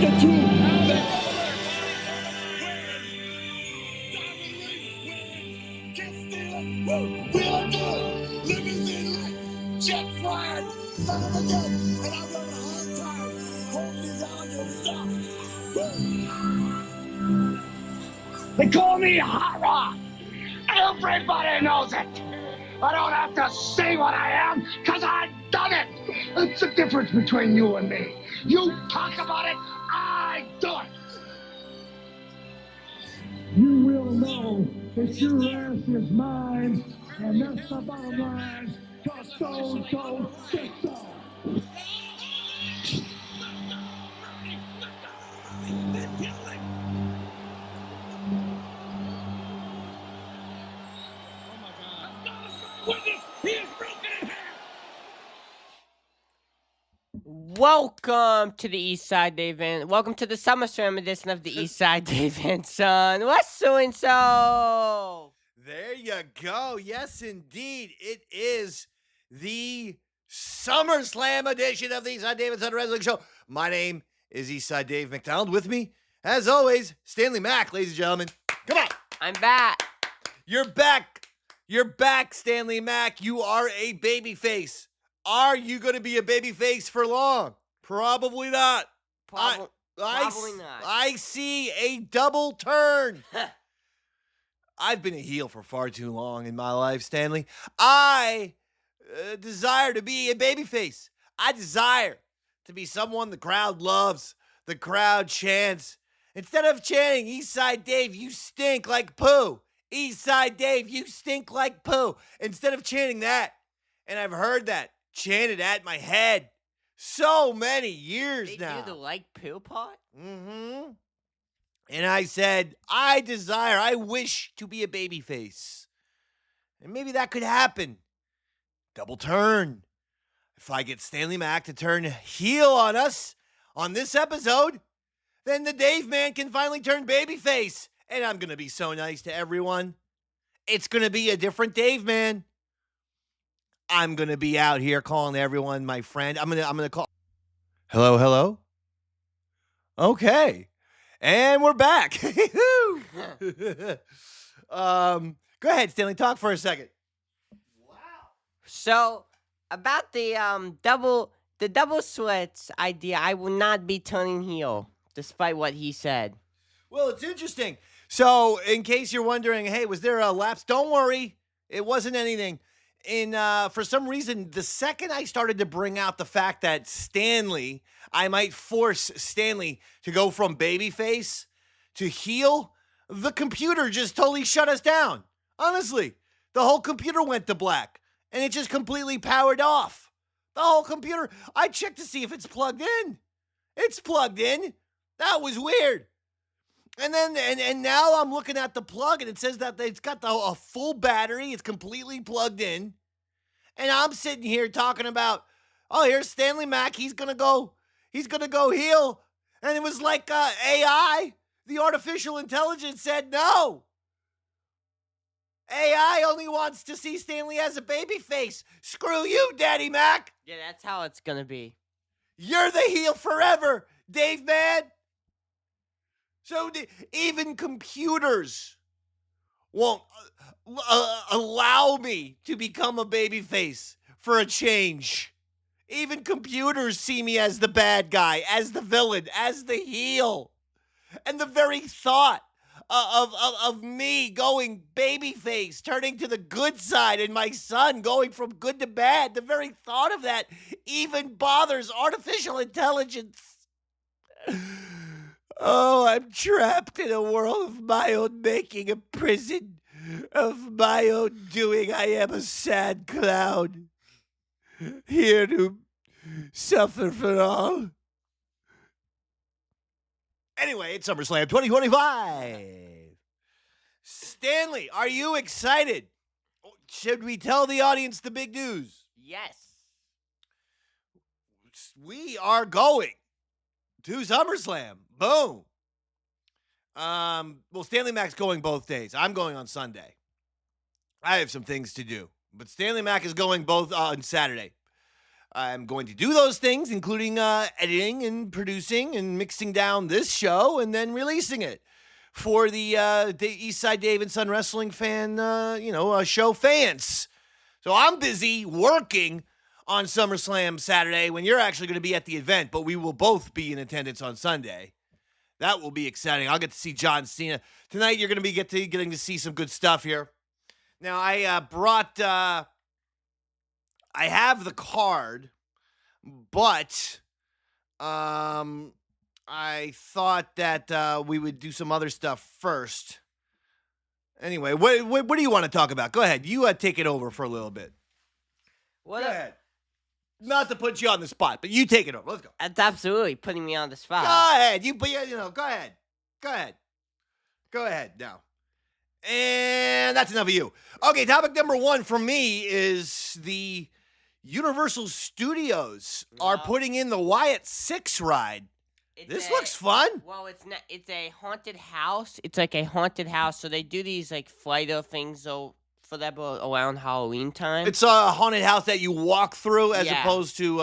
They call me Hot Rod. Everybody knows it. I don't have to say what I am, because I've done it. That's the difference between you and me. You talk about it, I do it. You will know that your ass is mine, and that's the bottom line. Just don't sit down. Welcome to the East Side Dave and welcome to the SummerSlam edition of the East Side Dave and Son. What's doing so? There you go. Yes, indeed. It is the SummerSlam edition of the East Side Dave and Son Wrestling Show. My name is East Side Dave McDonald. With me, as always, Stanley Mac, ladies and gentlemen. Come on. I'm back. You're back. You're back, Stanley Mac. You are a babyface. Are you going to be a babyface for long? Probably not. Probably not. I see a double turn. I've been a heel for far too long in my life, Stanley. I desire to be a babyface. I desire to be someone the crowd loves, the crowd chants. Instead of chanting, Eastside Dave, you stink like poo. Eastside Dave, you stink like poo. Instead of chanting that, and I've heard that chanted at my head so many years now. They do the like poo part? Mm-hmm. And I said, I wish to be a babyface. And maybe that could happen. Double turn. If I get Stanley Mac to turn heel on us on this episode, then the Dave man can finally turn babyface. And I'm going to be so nice to everyone. It's going to be a different Dave man. I'm going to be out here calling everyone my friend. I'm going to call. Hello? Okay. And we're back. Go ahead, Stanley. Talk for a second. Wow. So, about the double slits idea, I will not be turning heel, despite what he said. Well, it's interesting. So, in case you're wondering, hey, was there a lapse? Don't worry. It wasn't anything. For some reason, the second I started to bring out the fact that Stanley, I might force Stanley to go from babyface to heel, the computer just totally shut us down. Honestly, the whole computer went to black, and it just completely powered off. The whole computer. I checked to see if it's plugged in. It's plugged in. That was weird. And then, and now I'm looking at the plug, and it says that it's got a full battery. It's completely plugged in. And I'm sitting here talking about, oh, here's Stanley Mac. He's gonna go heel. And it was like AI, the artificial intelligence, said no. AI only wants to see Stanley as a babyface. Screw you, Daddy Mac. Yeah, that's how it's gonna be. You're the heel forever, Dave man. So even computers won't allow me to become a babyface for a change. Even computers see me as the bad guy, as the villain, as the heel. And the very thought of me going babyface, turning to the good side, and my son going from good to bad, the very thought of that even bothers artificial intelligence. Oh, I'm trapped in a world of my own making, a prison of my own doing. I am a sad clown, here to suffer for all. Anyway, it's SummerSlam 2025. Stanley, are you excited? Should we tell the audience the big news? Yes. We are going to SummerSlam. Boom. Well, Stanley Mac's going both days. I'm going on Sunday. I have some things to do, but Stanley Mac is going both on Saturday. I'm going to do those things, including editing and producing and mixing down this show and then releasing it for the Eastside Dave and Son Wrestling fan, show fans. So I'm busy working on SummerSlam Saturday when you're actually going to be at the event, but we will both be in attendance on Sunday. That will be exciting. I'll get to see John Cena. Tonight you're going to be getting to see some good stuff here. Now, I brought... I have the card, but I thought that we would do some other stuff first. Anyway, what do you want to talk about? Go ahead. You take it over for a little bit. Go ahead. Not to put you on the spot, but you take it over. Let's go. That's absolutely putting me on the spot. Go ahead. Go ahead. Go ahead now. And that's enough of you. Okay, topic number 1 for me is the Universal Studios are putting in the Wyatt 6 ride. This looks fun. Well, it's not. It's a haunted house. It's like a haunted house. So they do these like flight of things for them around Halloween time. It's a haunted house that you walk through as opposed to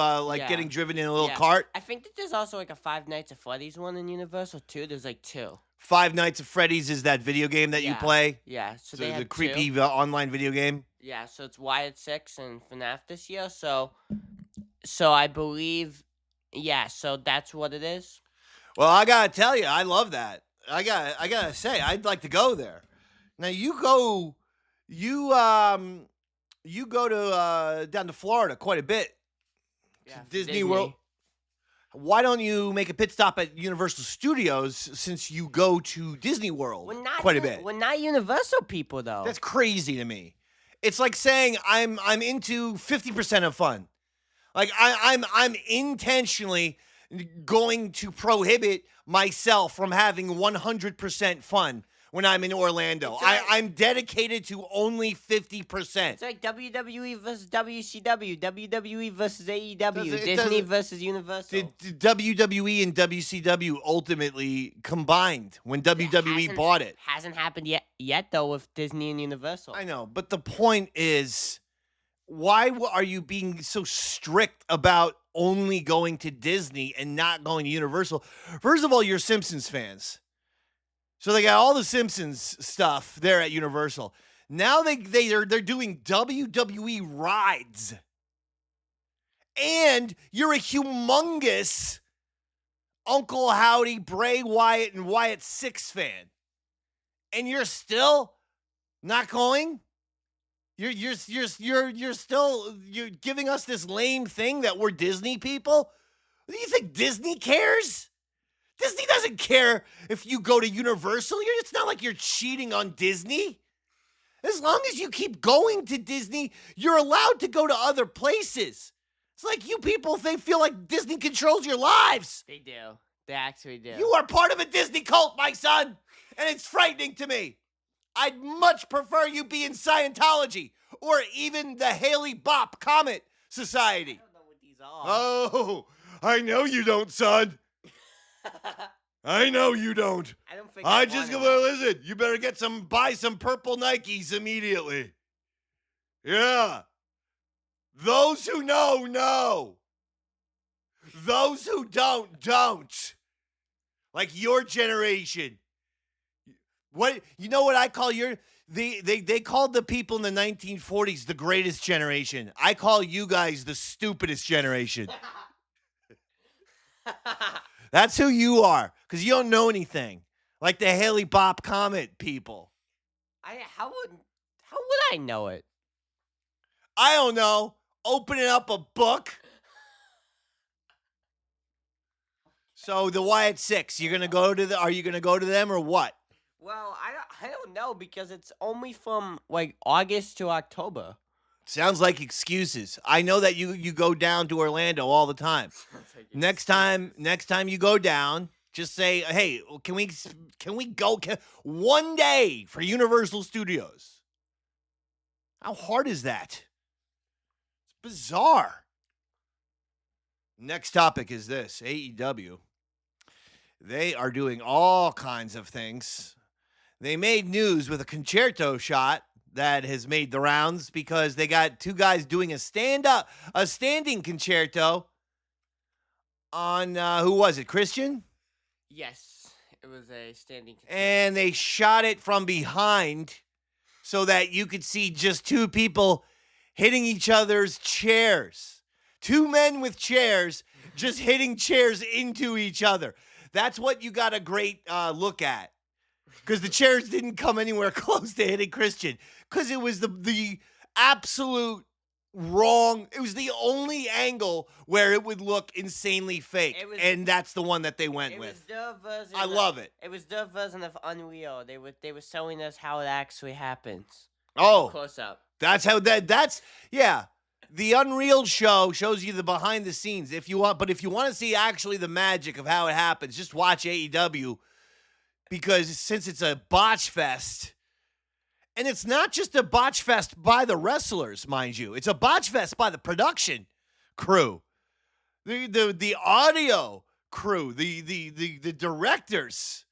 getting driven in a little cart. I think that there's also like a Five Nights at Freddy's one in Universal too. There's like 2. Five Nights at Freddy's is that video game that you play. Yeah. So they have the creepy 2. Online video game. Yeah, so it's Wyatt 6 and FNAF this year. So I believe, so that's what it is. Well, I gotta tell you, I love that. I gotta say, I'd like to go there. Now you go to down to Florida quite a bit. Yeah, Disney World. Why don't you make a pit stop at Universal Studios since you go to Disney World quite a bit? We're not Universal people, though. That's crazy to me. It's like saying I'm into 50% of fun. Like I'm intentionally going to prohibit myself from having 100% fun when I'm in Orlando. I'm dedicated to only 50%. It's like WWE versus WCW, WWE versus AEW, Disney versus Universal. WWE and WCW ultimately combined when WWE bought it. Hasn't happened yet though with Disney and Universal. I know, but the point is, why are you being so strict about only going to Disney and not going to Universal? First of all, you're Simpsons fans. So they got all the Simpsons stuff there at Universal. Now they're doing WWE rides. And you're a humongous Uncle Howdy, Bray Wyatt, and Wyatt 6 fan. And you're still not going? You're still giving us this lame thing that we're Disney people? Do you think Disney cares? Disney doesn't care if you go to Universal. It's not like you're cheating on Disney. As long as you keep going to Disney, you're allowed to go to other places. It's like you people, they feel like Disney controls your lives. They do. They actually do. You are part of a Disney cult, my son, and it's frightening to me. I'd much prefer you be in Scientology or even the Haley Bop Comet Society. I don't know what these are. Oh, I know you don't, son. I know you don't. I don't think I just listen. You better buy some purple Nikes immediately. Yeah. Those who know. Those who don't. Like your generation. What you know what I call they called the people in the 1940s the greatest generation. I call you guys the stupidest generation. That's who you are, because you don't know anything. Like the Haley Bop Comet people. How would I know it? I don't know. Opening up a book. So the Wyatt 6, are you gonna go to them or what? Well, I don't know because it's only from like August to October. Sounds like excuses. I know that you go down to Orlando all the time. Next time you go down, just say, "Hey, can we go one day for Universal Studios?" How hard is that? It's bizarre. Next topic is this, AEW. They are doing all kinds of things. They made news with a concerto shot that has made the rounds because they got two guys doing a standing concerto on, who was it, Christian? Yes, it was a standing. And they shot it from behind so that you could see just two people hitting each other's chairs. Two men with chairs just hitting chairs into each other. That's what you got a great look at. Because the chairs didn't come anywhere close to hitting Christian. Because it was the absolute wrong. It was the only angle where it would look insanely fake. And that's the one that they went with. Was their version I love it. It was their version of Unreal. They were showing us how it actually happens. Oh. Close up. That's how that's yeah. The Unreal show shows you the behind the scenes if you want, but if you want to see actually the magic of how it happens, just watch AEW because since it's a botch fest, and it's not just a botch fest by the wrestlers, mind you, it's a botch fest by the production crew, the audio crew, the directors.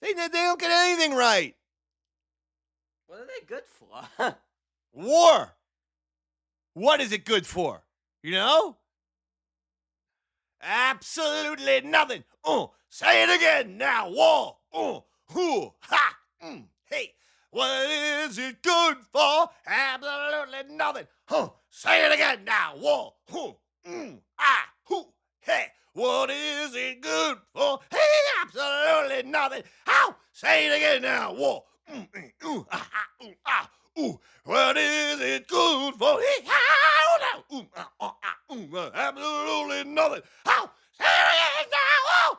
They don't get anything right. What are they good for? War. What is it good for? You know? Absolutely nothing. Say it again now. War. Who? Ha. Hey. What is it good for? Absolutely nothing. Say it again now. War. Who? Who? Hey. What is it good for? Hey. Absolutely nothing. How? Say it again now. War. What is it good for? Absolutely nothing. How? Say it now.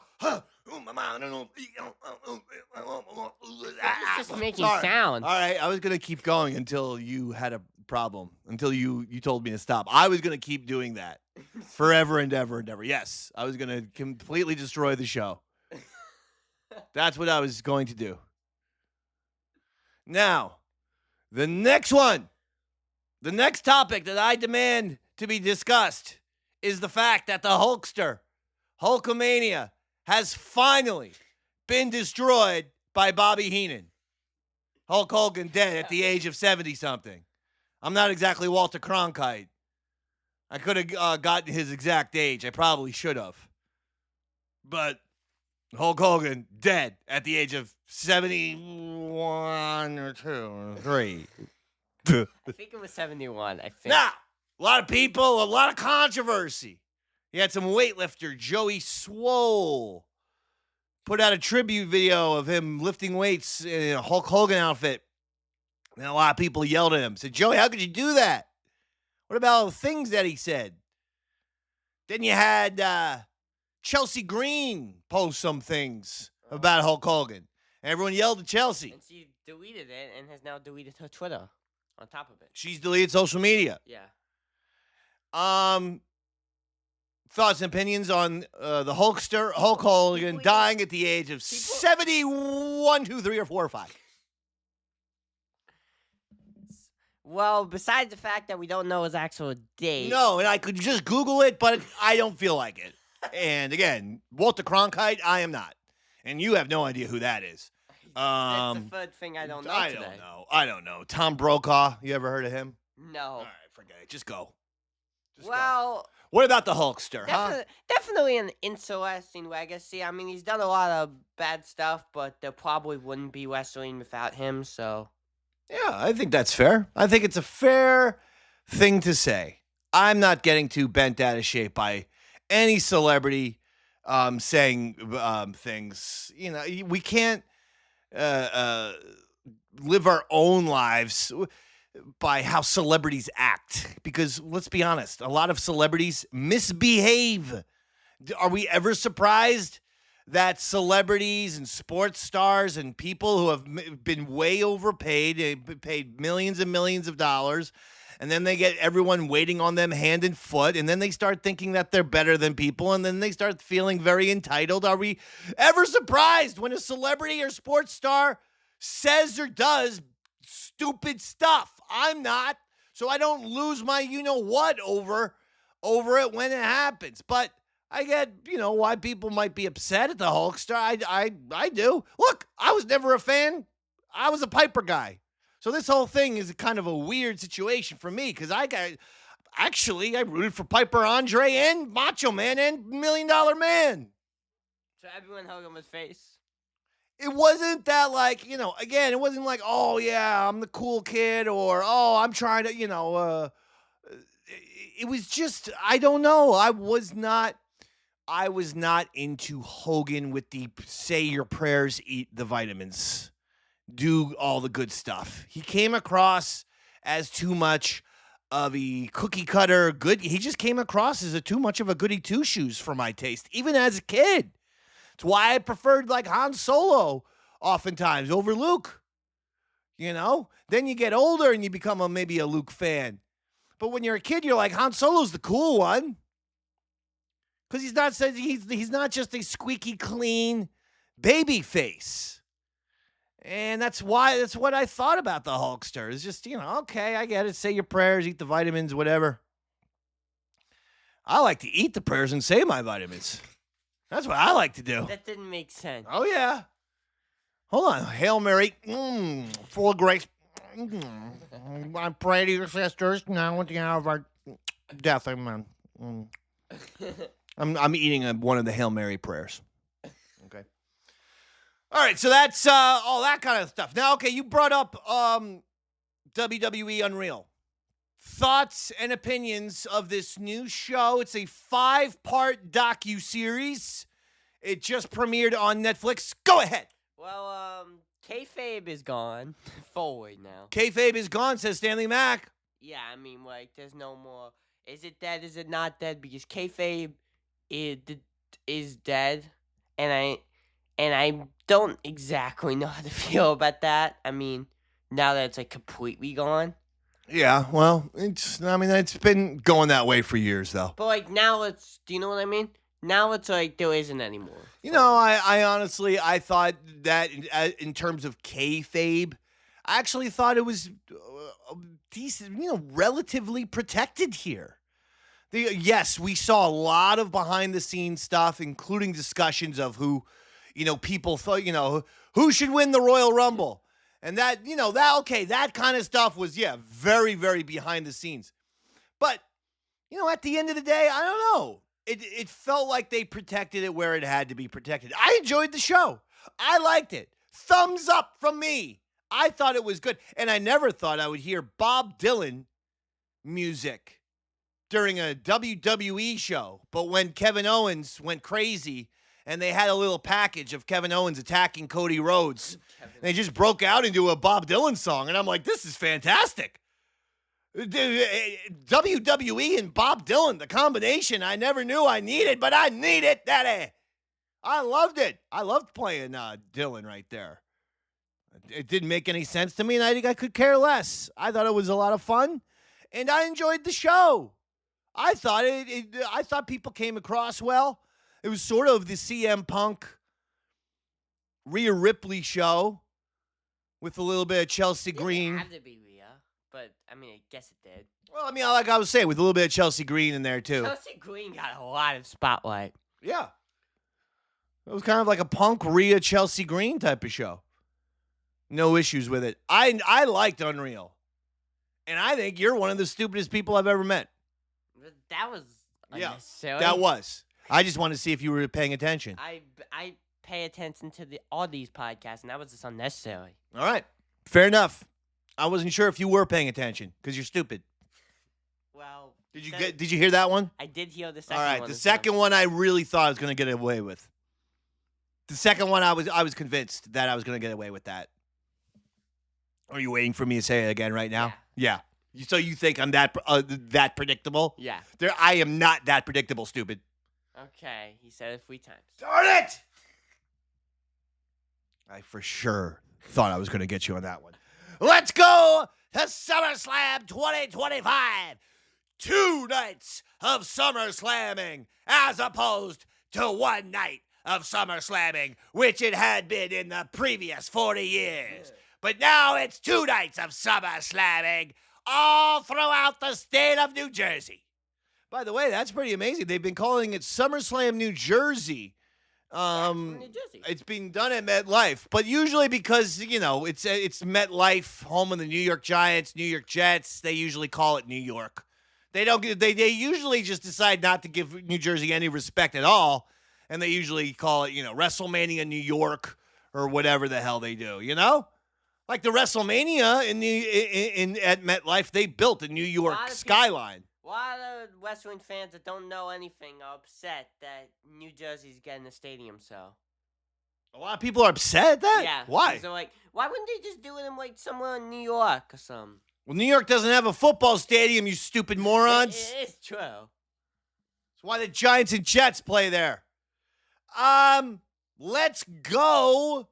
It's just making sound. All right, I was going to keep going until you had a problem, until you told me to stop. I was going to keep doing that forever and ever and ever. Yes, I was going to completely destroy the show. That's what I was going to do. Now, the next one, the next topic that I demand to be discussed is the fact that the Hulkster, Hulkamania, has finally been destroyed by Bobby Heenan. Hulk Hogan dead at the age of 70-something. I'm not exactly Walter Cronkite. I could have gotten his exact age. I probably should have. But Hulk Hogan dead at the age of 71 or 2 or 3. I think it was 71. I think. Now, a lot of people, a lot of controversy. You had some weightlifter, Joey Swole, put out a tribute video of him lifting weights in a Hulk Hogan outfit. And a lot of people yelled at him. Said, Joey, how could you do that? What about all the things that he said? Then you had Chelsea Green post some things about Hulk Hogan. And everyone yelled at Chelsea. And she deleted it and has now deleted her Twitter on top of it. She's deleted social media. Yeah. Thoughts and opinions on the Hulkster, Hulk Hogan, dying at the age of 71, 2, 3, or 4, or 5. Well, besides the fact that we don't know his actual date. No, and I could just Google it, but I don't feel like it. And again, Walter Cronkite, I am not. And you have no idea who that is. That's the third thing I don't know today. I don't know. Tom Brokaw, you ever heard of him? No. All right, forget it. Just go. Well, what about the Hulkster, huh? Definitely an interesting legacy. I mean, he's done a lot of bad stuff, but there probably wouldn't be wrestling without him, so. Yeah, I think that's fair. I think it's a fair thing to say. I'm not getting too bent out of shape by any celebrity saying things. You know, we can't live our own lives by how celebrities act. Because let's be honest, a lot of celebrities misbehave. Are we ever surprised that celebrities and sports stars and people who have been way overpaid, paid millions and millions of dollars, and then they get everyone waiting on them hand and foot, and then they start thinking that they're better than people, and then they start feeling very entitled? Are we ever surprised when a celebrity or sports star says or does stupid stuff? I'm not, so I don't lose my you-know-what over it when it happens. But I get, why people might be upset at the Hulkster. I do. Look, I was never a fan. I was a Piper guy. So this whole thing is kind of a weird situation for me because I rooted for Piper Andre and Macho Man and $1 Million Man. So everyone Hogan was face. It wasn't that like, again, it wasn't like, oh yeah, I'm the cool kid or, oh, I'm trying to, it was just, I don't know. I was not into Hogan with the say your prayers, eat the vitamins, do all the good stuff. He came across as too much of a cookie cutter good. He just came across as too much of a goody two shoes for my taste, even as a kid. It's why I preferred like Han Solo oftentimes over Luke. Then you get older and you become maybe a Luke fan. But when you're a kid, you're like, Han Solo's the cool one. Because he's not just a squeaky clean baby face. And that's what I thought about the Hulkster. It's just, okay, I get it. Say your prayers, eat the vitamins, whatever. I like to eat the prayers and say my vitamins. That's what I like to do. That didn't make sense. Oh, yeah. Hold on. Hail Mary, full of grace. I pray to your sisters now at the hour of our death. Amen. I'm eating one of the Hail Mary prayers. Okay. All right, so that's all that kind of stuff. Now, okay, you brought up WWE Unreal. Thoughts and opinions of this new show. It's a 5-part docuseries. It just premiered on Netflix. Go ahead. Well, kayfabe is gone. Forward now. Kayfabe is gone, says Stanley Mac. Yeah, I mean, like, there's no more. Is it dead? Is it not dead? Because kayfabe is dead, and I don't exactly know how to feel about that. I mean, now that it's like completely gone. Yeah, well, it's been going that way for years, though. But like now do you know what I mean? Now it's like there isn't anymore. I honestly, I thought that in terms of kayfabe, I actually thought it was decent, relatively protected here. Yes, we saw a lot of behind the scenes stuff, including discussions of who, people thought, who should win the Royal Rumble. And that kind of stuff was, very, very behind the scenes. But, at the end of the day, I don't know. It felt like they protected it where it had to be protected. I enjoyed the show. I liked it. Thumbs up from me. I thought it was good. And I never thought I would hear Bob Dylan music during a WWE show. But when Kevin Owens went crazy and they had a little package of Kevin Owens attacking Cody Rhodes, they just broke out into a Bob Dylan song. And I'm like, this is fantastic. WWE and Bob Dylan, the combination I never knew I needed, but I need it, Daddy. I loved it. I loved playing Dylan right there. It didn't make any sense to me, and I think I could care less. I thought it was a lot of fun, and I enjoyed the show. I thought I thought people came across well. It was sort of the CM Punk, Rhea Ripley show with a little bit of Chelsea Green. It didn't have to be Rhea, but I mean, I guess it did. Well, I mean, like I was saying, with a little bit of Chelsea Green in there too. Chelsea Green got a lot of spotlight. Yeah. It was kind of like a Punk, Rhea, Chelsea Green type of show. No issues with it. I liked Unreal. And I think you're one of the stupidest people I've ever met. That was unnecessary. That was. I just wanted to see if you were paying attention. I pay attention to all these podcasts, and that was just unnecessary. All right. Fair enough. I wasn't sure if you were paying attention because you're stupid. Well, did you hear that one? I did hear the second one. All right. The second one I really thought I was going to get away with. The second one I was convinced that I was going to get away with that. Are you waiting for me to say it again right now? Yeah. So you think I'm that predictable? Yeah. I am not that predictable, stupid. Okay. He said it 3 times. Darn it! I for sure thought I was going to get you on that one. Let's go to SummerSlam 2025. 2 nights of SummerSlamming as opposed to 1 night of SummerSlamming, which it had been in the previous 40 years. But now it's 2 nights of SummerSlamming all throughout the state of New Jersey. By the way, that's pretty amazing. They've been calling it SummerSlam New Jersey From New Jersey. It's being done at MetLife, but usually because it's MetLife, home of the New York Giants, New York Jets. They usually call it New York. They don't. They usually just decide not to give New Jersey any respect at all, and they usually call it WrestleMania New York or whatever the hell they do. Like the WrestleMania at MetLife, they built a New York skyline. A lot of wrestling fans that don't know anything are upset that New Jersey's getting a stadium. So a lot of people are upset at that. Yeah. Why? So why wouldn't they just do it in somewhere in New York or something? Well, New York doesn't have a football stadium, you stupid morons. It is true. That's why the Giants and Jets play there. Let's go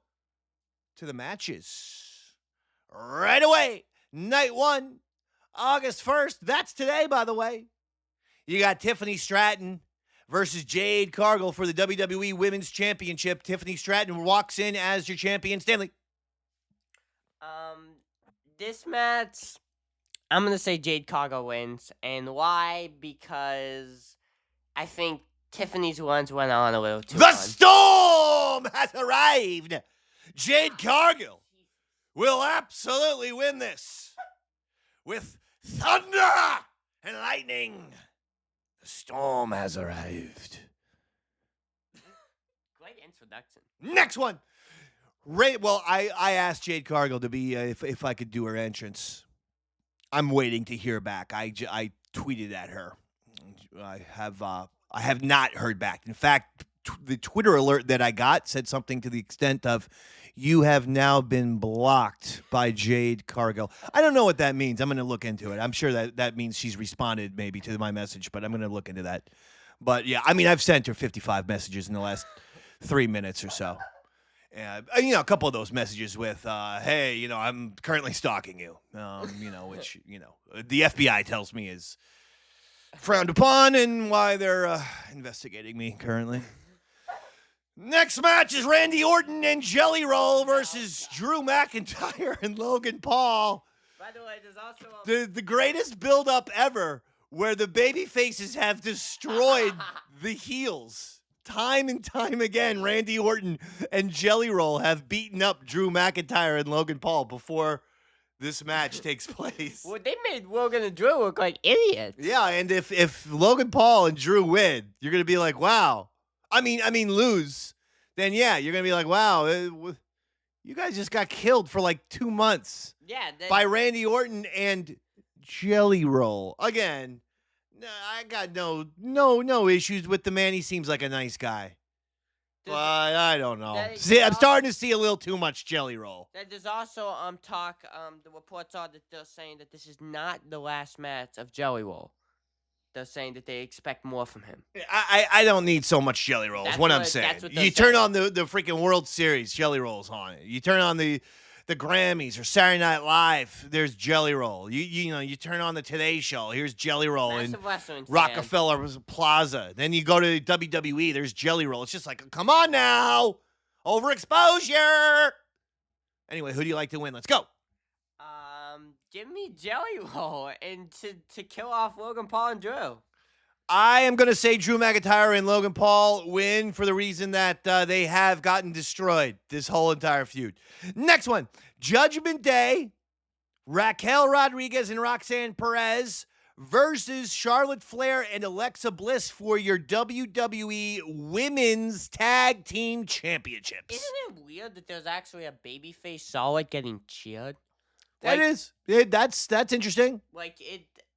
to the matches right away. Night 1, August 1st. That's today, by the way. You got Tiffany Stratton versus Jade Cargill for the WWE Women's Championship. Tiffany Stratton walks in as your champion. Stanley. This match, I'm going to say Jade Cargill wins. And why? Because I think Tiffany's ones went on a little too long. The storm has arrived. Jade Cargill will absolutely win this with thunder and lightning. The storm has arrived. Great introduction. Next one. Well, I asked Jade Cargill to be if I could do her entrance. I'm waiting to hear back. I tweeted at her. I have not heard back. In fact, the Twitter alert that I got said something to the extent of, "You have now been blocked by Jade Cargill." I don't know what that means. I'm going to look into it. I'm sure that means she's responded maybe to my message, but I'm going to look into that. But yeah, I mean, I've sent her 55 messages in the last 3 minutes or so. A couple of those messages with, "Hey, I'm currently stalking you," which the FBI tells me is frowned upon and why they're investigating me currently. Next match is Randy Orton and Jelly Roll versus Drew McIntyre and Logan Paul. By the way, there's also the greatest build-up ever, where the baby faces have destroyed the heels. Time and time again, Randy Orton and Jelly Roll have beaten up Drew McIntyre and Logan Paul before this match takes place. Well, they made Logan and Drew look like idiots. Yeah, and if Logan Paul and Drew win, you're gonna be like, wow. I mean, lose. Then yeah, you're gonna be like, wow, you guys just got killed for like 2 months. Yeah, by Randy Orton and Jelly Roll. Again, I got no issues with the man. He seems like a nice guy. But I don't know. See, I'm starting to see a little too much Jelly Roll. There's also talk. The reports are that they're saying that this is not the last match of Jelly Roll. They're saying that they expect more from him. I don't need so much Jelly Roll. Is what I'm saying. That's what you turn on the freaking World Series, Jelly Roll's on it. You turn on the Grammys or Saturday Night Live, there's Jelly Roll. You turn on the Today Show, here's Jelly Roll in Rockefeller Plaza. Then you go to WWE, there's Jelly Roll. It's just like, come on now, overexposure. Anyway, who do you like to win? Let's go. Give me Jelly Roll and to kill off Logan Paul and Drew. I am going to say Drew McIntyre and Logan Paul win for the reason that they have gotten destroyed this whole entire feud. Next one, Judgment Day, Raquel Rodriguez and Roxanne Perez versus Charlotte Flair and Alexa Bliss for your WWE Women's Tag Team Championships. Isn't it weird that there's actually a babyface solid getting cheered? That is. That's interesting.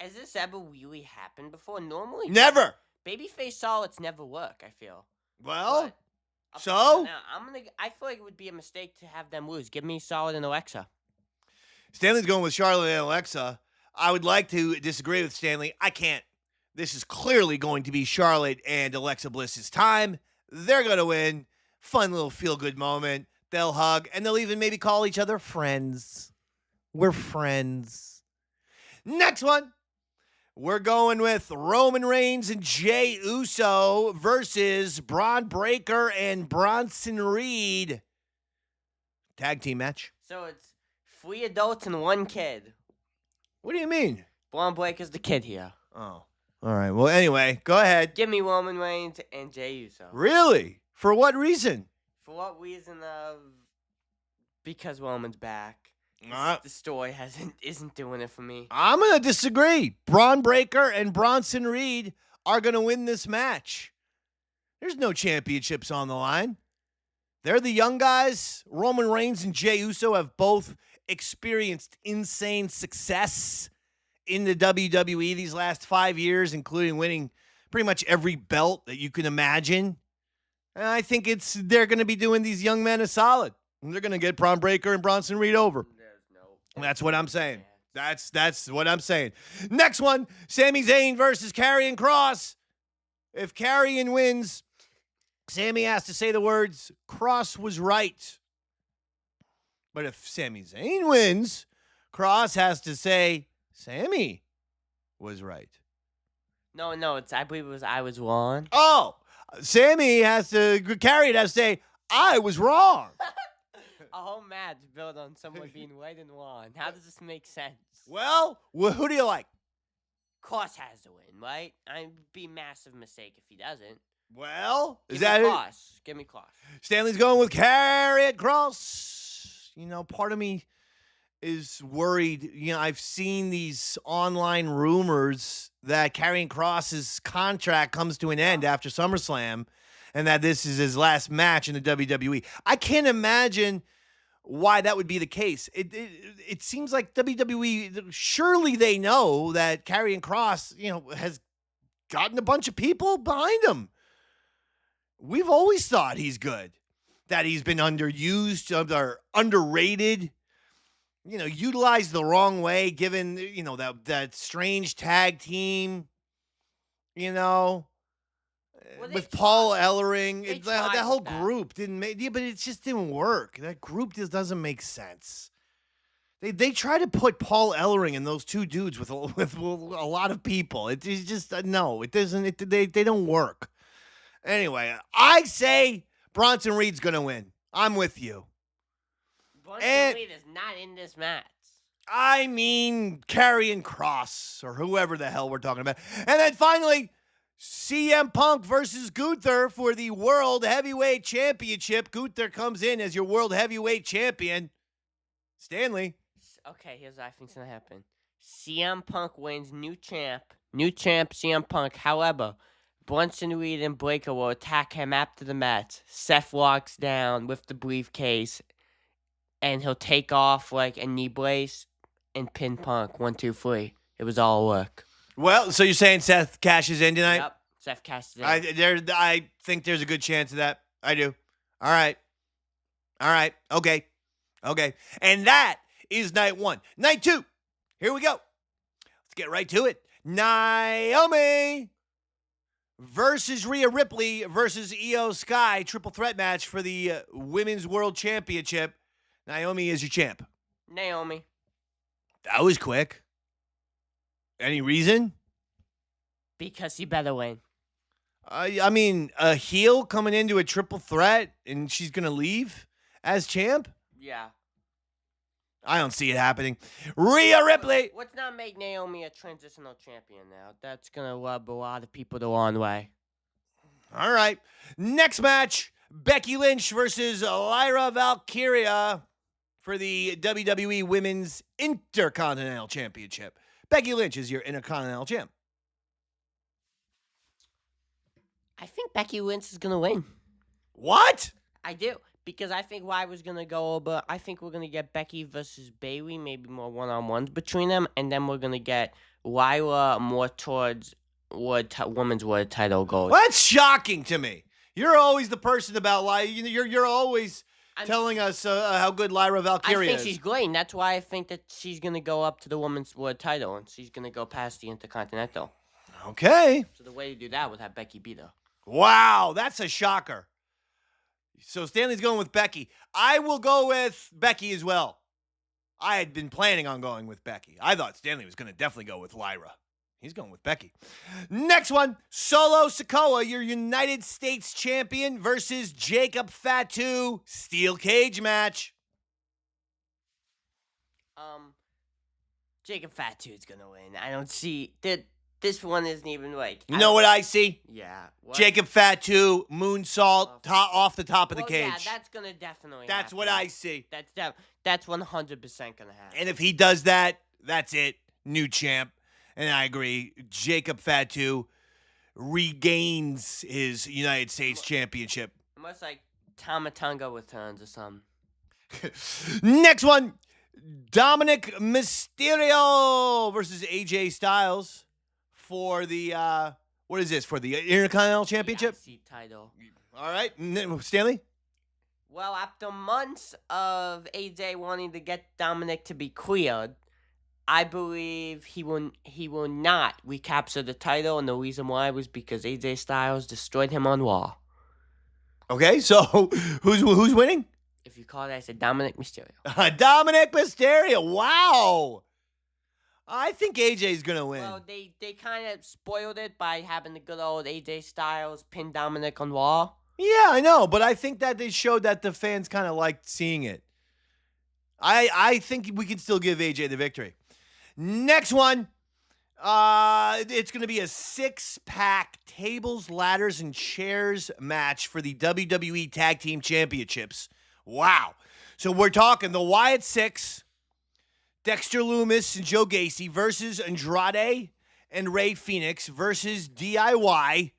Has this ever really happened before? Normally, never. Babyface solids never work, I feel. Well, so I feel like it would be a mistake to have them lose. Give me Solid and Alexa. Stanley's going with Charlotte and Alexa. I would like to disagree with Stanley. I can't. This is clearly going to be Charlotte and Alexa Bliss's time. They're going to win. Fun little feel-good moment. They'll hug, and they'll even maybe call each other friends. We're friends. Next one. We're going with Roman Reigns and Jey Uso versus Braun Breaker and Bronson Reed. Tag team match. So it's 3 adults and 1 kid. What do you mean? Braun Breaker's the kid here. Oh. All right. Well, anyway, go ahead. Give me Roman Reigns and Jey Uso. Really? For what reason? For what reason of? Because Roman's back. The story isn't doing it for me. I'm going to disagree. Braun Breaker and Bronson Reed are going to win this match. There's no championships on the line. They're the young guys. Roman Reigns and Jey Uso have both experienced insane success in the WWE these last 5 years, including winning pretty much every belt that you can imagine. And I think they're going to be doing these young men a solid. They're going to get Braun Breaker and Bronson Reed over. That's what I'm saying. That's what I'm saying. Next one, Sami Zayn versus Karrion Kross. If Karrion wins, Sami has to say the words, Kross was right. But if Sami Zayn wins, Kross has to say, Sami was right. No, I believe it was I was wrong. Oh, Karrion has to say, I was wrong. A whole match built on someone being right and wrong. How does this make sense? Well, who do you like? Kross has to win, right? I'd be a massive mistake if he doesn't. Well, Give me Kross. Give me Kross. Stanley's going with Karrion Kross. Part of me is worried. I've seen these online rumors that Karrion Kross's contract comes to an end after SummerSlam and that this is his last match in the WWE. I can't imagine why that would be the case. It seems like WWE, surely they know that Karrion Kross, has gotten a bunch of people behind him. We've always thought he's good, that he's been underused, or underrated, utilized the wrong way, given, that strange tag team, with Paul Ellering. That whole group didn't make, but it just didn't work. That group just doesn't make sense. They try to put Paul Ellering and those two dudes with a lot of people. It's just, no, it doesn't, they don't work. Anyway, I say Bronson Reed's going to win. I'm with you. Bronson Reed is not in this match. I mean, Karrion Kross, or whoever the hell we're talking about. And then finally, CM Punk versus Gunther for the World Heavyweight Championship. Gunther comes in as your World Heavyweight Champion. Stanley. Okay, here's what I think's going to happen. CM Punk wins, new champ. New champ, CM Punk. However, Bronson Reed and Breakker will attack him after the match. Seth walks down with the briefcase, and he'll take off like a knee brace and pin Punk. 1, 2, 3. It was all work. Well, so you're saying Seth cashes in tonight? Yep, Seth cashes in. I think there's a good chance of that. I do. All right. Okay. And that is night 1. Night 2. Here we go. Let's get right to it. Naomi versus Rhea Ripley versus Io Sky. Triple threat match for the Women's World Championship. Naomi is your champ. Naomi. That was quick. Any reason? Because he better win. I mean, a heel coming into a triple threat and she's going to leave as champ? Yeah. I don't see it happening. Rhea Ripley. Let's not make Naomi a transitional champion now. That's going to rub a lot of people the wrong way. All right. Next match, Becky Lynch versus Lyra Valkyria for the WWE Women's Intercontinental Championship. Becky Lynch is your Intercontinental champ. I think Becky Lynch is going to win. What? I do. Because I think Lyra's going to go over. I think we're going to get Becky versus Bayley, maybe more one-on-ones between them. And then we're going to get Lyra more towards women's world title goals. Well, that's shocking to me. You're always the person about Lyra. You're always telling us how good Lyra Valkyria is. I think she's great. And that's why I think that she's going to go up to the women's world title. And she's going to go past the Intercontinental. Okay. So the way to do that would have Becky beat her. Wow, that's a shocker. So Stanley's going with Becky. I will go with Becky as well. I had been planning on going with Becky. I thought Stanley was going to definitely go with Lyra. He's going with Becky. Next one, Solo Sikoa, your United States champion versus Jacob Fatu, steel cage match. Jacob Fatu is going to win. I don't see that. This one isn't even like. You know what I see? Yeah. What? Jacob Fatu, moonsault, off the top of the cage. Yeah, that's gonna definitely. That's happen. what I see. That's 100% gonna happen. And if he does that, that's it. New champ. And I agree. Jacob Fatu regains his United States Championship. Almost like Tamatonga returns or something. Next one. Dominic Mysterio versus AJ Styles for the what is this, for the Intercontinental Championship? The IC title. All right, Stanley. Well, after months of AJ wanting to get Dominic to be cleared, I believe he will not recapture the title, and the reason why was because AJ Styles destroyed him on Raw. Okay, so who's winning? If you call that, I said Dominic Mysterio. Dominic Mysterio. Wow. I think AJ's going to win. Well, they kind of spoiled it by having the good old AJ Styles pin Dominic on Raw. Yeah, I know, but I think that they showed that the fans kind of liked seeing it. I think we can still give AJ the victory. Next one. It's going to be a 6-pack tables, ladders, and chairs match for the WWE Tag Team Championships. Wow. So we're talking the Wyatt Six, Dexter Lumis and Joe Gacy versus Andrade and Rey Fenix versus DIY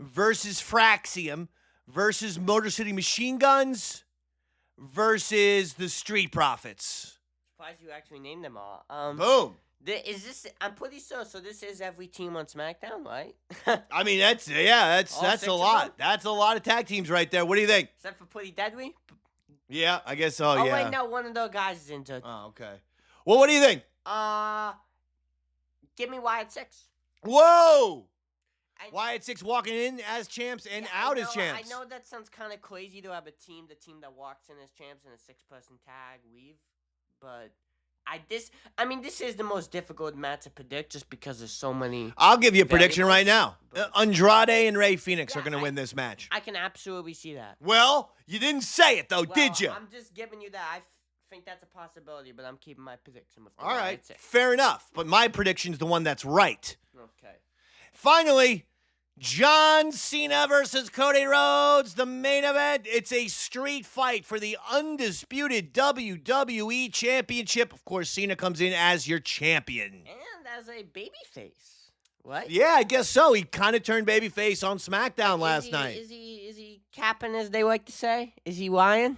versus Fraxium versus Motor City Machine Guns versus the Street Profits. Surprised you actually named them all. Boom. Is this? I'm pretty sure. So this is every team on SmackDown, right? I mean, that's a lot. That's a lot of tag teams right there. What do you think? Except for Pretty Deadly. Yeah, I guess so. Oh yeah. wait, no, one of those guys is injured. Oh, okay. Well, what do you think? Give me Wyatt Six. Whoa! Wyatt Six walking in as champs and out as champs. I know that sounds kind of crazy to have the team that walks in as champs in a 6-person tag leave, but this is the most difficult match to predict just because there's so many. I'll give you a prediction right now. But Andrade and Rey Fenix are going to win this match. I can absolutely see that. Well, you didn't say it though, did you? I'm just giving you that. I think that's a possibility, but I'm keeping my prediction with All right, fair enough. But my prediction's the one that's right. Okay. Finally, John Cena versus Cody Rhodes, the main event. It's a street fight for the undisputed WWE Championship. Of course, Cena comes in as your champion. And as a babyface. What? Yeah, I guess so. He kind of turned babyface on SmackDown last night. Is he capping, as they like to say? Is he lying?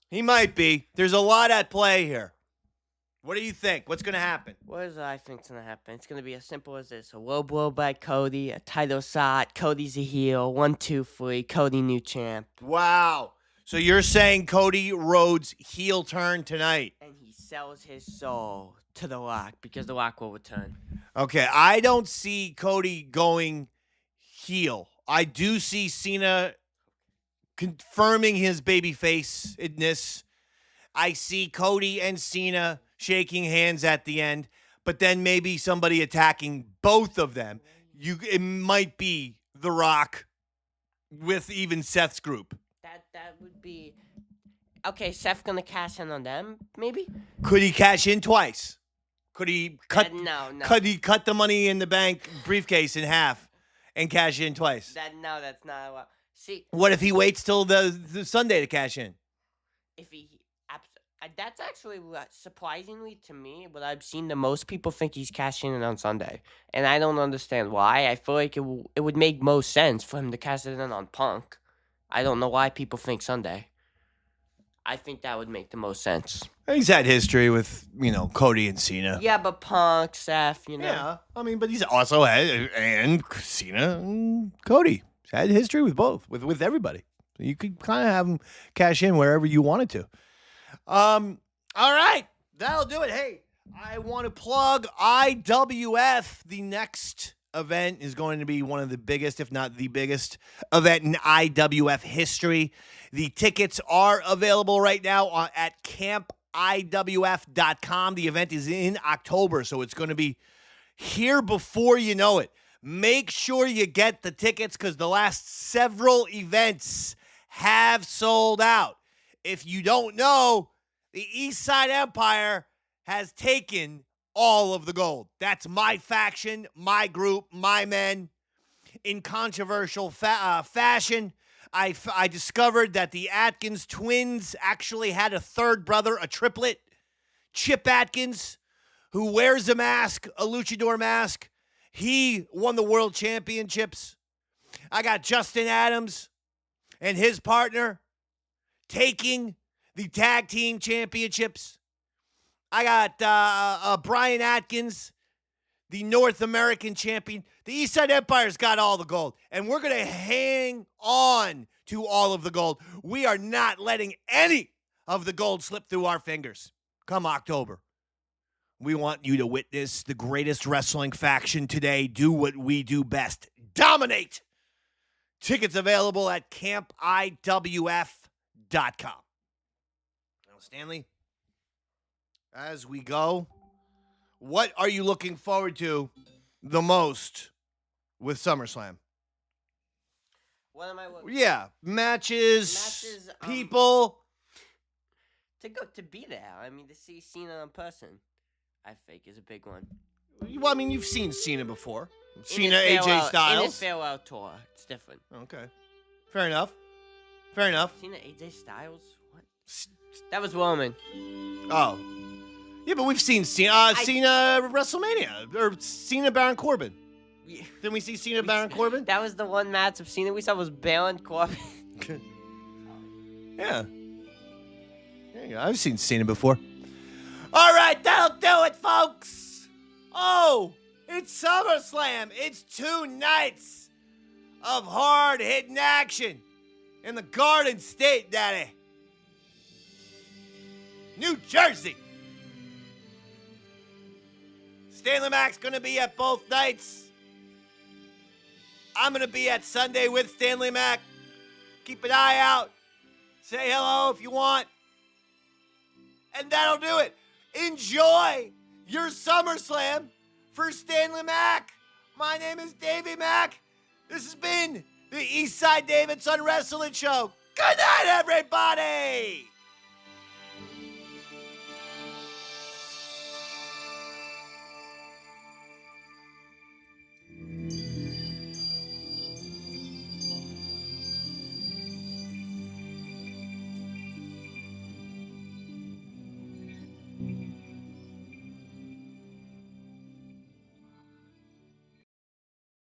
He might be. There's a lot at play here. What do you think? What's going to happen? What is I think's going to happen? It's going to be as simple as this. A low blow by Cody, a title shot, Cody's a heel, 1, 2, 3, Cody new champ. Wow. So you're saying Cody Rhodes heel turn tonight? And he sells his soul to The Rock because The Rock will return. Okay, I don't see Cody going heel. I do see Cena confirming his babyface-ness. I see Cody and Cena shaking hands at the end, but then maybe somebody attacking both of them. It might be The Rock with even Seth's group. That would be okay. Seth gonna cash in on them, maybe? Could he cash in twice? Could he cut? No. Could he cut the Money in the Bank briefcase in half and cash in twice? That's not a lot. See, what if he waits till the Sunday to cash in? That's actually surprisingly to me what I've seen the most people think he's cashing in on Sunday, and I don't understand why. I feel like it would make most sense for him to cash it in on Punk. I don't know why people think Sunday. I think that would make the most sense. He's had history with, Cody and Cena. Yeah, but Punk, Seth, Yeah, but he's also had, and Cena and Cody. He's had history with both, with everybody. So you could kind of have him cash in wherever you wanted to. All right, that'll do it. Hey, I want to plug IWF. The next event is going to be one of the biggest, if not the biggest, event in IWF history. The tickets are available right now at campiwf.com. The event is in October, so it's going to be here before you know it. Make sure you get the tickets because the last several events have sold out. If you don't know, the East Side Empire has taken all of the gold. That's my faction, my group, my men. In controversial fashion, I discovered that the Atkins twins actually had a third brother, a triplet, Chip Atkins, who wears a mask, a luchador mask. He won the world championships. I got Justin Adams and his partner taking the tag team championships. I got Brian Atkins, the North American champion. The East Side Empire's got all the gold, and we're going to hang on to all of the gold. We are not letting any of the gold slip through our fingers come October. We want you to witness the greatest wrestling faction today do what we do best, dominate. Tickets available at campiwf.com. Now, Stanley, as we go, what are you looking forward to the most with SummerSlam? What am I looking? Yeah, matches, people. To be there. I mean, to see Cena in person, I think is a big one. Well, I mean, you've seen Cena before. Cena, AJ Styles. In his farewell tour, it's different. Okay, fair enough. Fair enough. Cena, AJ Styles. What? That was Roman. Oh. Yeah, but we've seen Cena WrestleMania, or Cena Baron Corbin. Yeah. Didn't we see Cena Baron Corbin? That was the one match of Cena we saw was Baron Corbin. Yeah. There you go. I've seen Cena before. All right, that'll do it, folks. Oh, it's SummerSlam. It's 2 nights of hard-hitting action in the Garden State, Daddy. New Jersey. Stanley Mac's going to be at both nights. I'm going to be at Sunday with Stanley Mac. Keep an eye out. Say hello if you want. And that'll do it. Enjoy your SummerSlam for Stanley Mac. My name is Davey Mac. This has been the Eastside Davidson Wrestling Show. Good night, everybody.